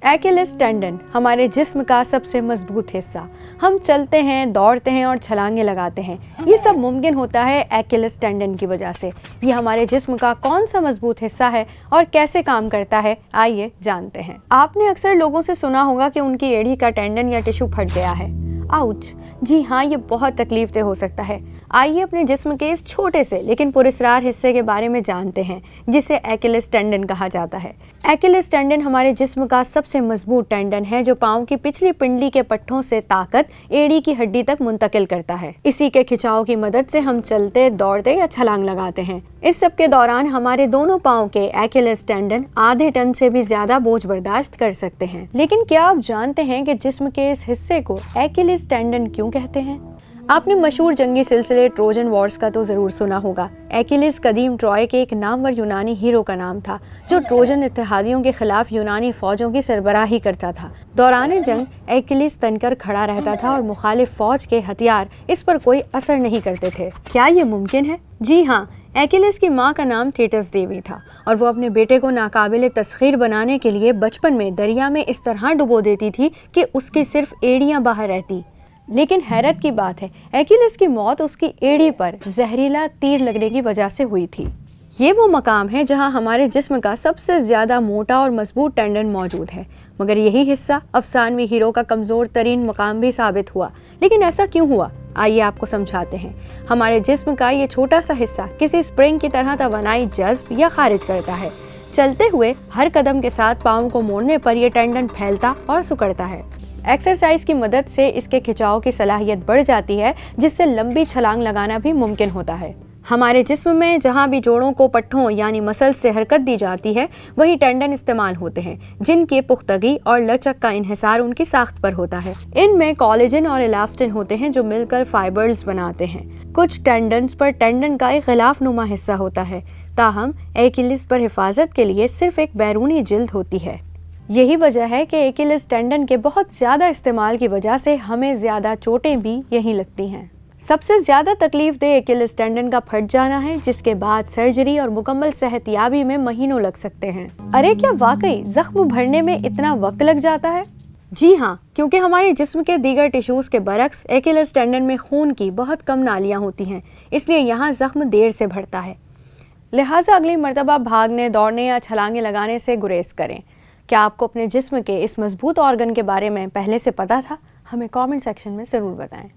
एक्किलिस tendon हमारे जिस्म का सबसे मजबूत हिस्सा। हम चलते हैं, दौड़ते हैं और छलांगे लगाते हैं। ये सब मुमकिन होता है एक्किलिस टेंडन की वजह से। ये हमारे जिस्म का कौन सा मजबूत हिस्सा है और कैसे काम करता है, आइए जानते हैं। आपने अक्सर लोगों से सुना होगा कि उनकी एड़ी का टेंडन या टिश्यू फट गया है। आउच! जी हाँ, ये बहुत तकलीफदेह हो सकता है। आइए अपने जिस्म के इस छोटे से लेकिन पुरस्कार हिस्से के बारे में जानते हैं, जिसे एक्किलिस टेंडन कहा जाता है। एक्किलिस टेंडन हमारे जिस्म का सबसे मजबूत टेंडन है, जो पांव की पिछली पिंडली के पट्टों से ताकत एड़ी की हड्डी तक मुंतकिल करता है। इसी के खिंचाव की मदद से हम चलते, दौड़ते या छलांग लगाते हैं। इस सब के दौरान हमारे दोनों पांव के एक्किलिस टेंडन आधे टन से भी ज्यादा बोझ बर्दाश्त कर सकते हैं। लेकिन क्या आप जानते हैं कि जिस्म के इस हिस्से को एक्किलिस टेंडन क्यों कहते हैं? आपने मशहूर जंगी सिलसिले ट्रोजन वॉर्स का तो जरूर सुना होगा। एक्किलिस कदीम ट्रॉय के एक नामवर यूनानी हीरो का नाम था, जो ट्रोजन इत्तेहादियों के खिलाफ यूनानी फौजों की सरबराही करता था। दौरान जंग एक्किलिस तनकर खड़ा रहता था और मुखालिफ फौज के हथियार इस पर कोई असर नहीं करते थे। क्या ये मुमकिन है? जी हाँ, एक्किलिस की माँ का नाम थेटिस देवी था और वो अपने बेटे को नाकाबिले तस्खीर बनाने के लिए बचपन में दरिया में इस तरह डुबो देती थी कि उसकी सिर्फ एड़ियाँ बाहर रहती। लेकिन हैरत की बात है, एक्किलिस की मौत उसकी एड़ी पर जहरीला तीर लगने की वजह से हुई थी। ये वो मकाम है जहां हमारे जिस्म का सबसे ज्यादा मोटा और मजबूत टेंडन मौजूद है, मगर यही हिस्सा अफसानवी हीरो का कमजोर तरीन मकाम भी साबित हुआ। लेकिन ऐसा क्यों हुआ? आइए आपको समझाते हैं। हमारे जिस्म का ये छोटा सा हिस्सा किसी स्प्रिंग की तरह तवानाई जज्ब या खारिज करता है। चलते हुए हर कदम के साथ पाँव को मोड़ने पर यह टेंडन फैलता और सिकुड़ता है। एक्सरसाइज की मदद से इसके खिंचाव की सलाहियत बढ़ जाती है, जिससे लंबी छलांग लगाना भी मुमकिन होता है। हमारे जिस्म में जहां भी जोड़ों को पट्टों यानी मसल्स से हरकत दी जाती है, वही टेंडन इस्तेमाल होते हैं, जिनकी पुख्तगी और लचक का इन्हिसार उनकी साख्त पर होता है। इनमें कोलेजन और इलास्टिन होते हैं, जो मिलकर फाइबर्स बनाते हैं। कुछ टेंडन्स पर टेंडन का एक गिलाफनुमा हिस्सा होता है, ताहम एक्किलिस पर हिफाजत के लिए सिर्फ एक बैरूनी जिल्द होती है। यही वजह है कि एक्किलिस टेंडन के बहुत ज़्यादा इस्तेमाल की वजह से हमें ज़्यादा चोटें भी यहीं लगती हैं। सबसे ज़्यादा तकलीफदेह एक्किलिस टेंडन का फट जाना है, जिसके बाद सर्जरी और मुकम्मल सेहतयाबी में महीनों लग सकते हैं। अरे क्या वाकई जख्म भरने में इतना वक्त लग जाता है? जी हाँ, क्योंकि हमारे जिस्म के दीगर टिश्यूज़ के बरक्स एक्किलिस टेंडन में खून की बहुत कम नालियाँ होती हैं, इसलिए यहाँ जख्म देर से भरता है। लिहाजा अगली मरतबा भागने, दौड़ने या छलांगे लगाने से गुरेज करें। क्या आपको अपने जिस्म के इस मजबूत ऑर्गन के बारे में पहले से पता था? हमें कमेंट सेक्शन में ज़रूर बताएं।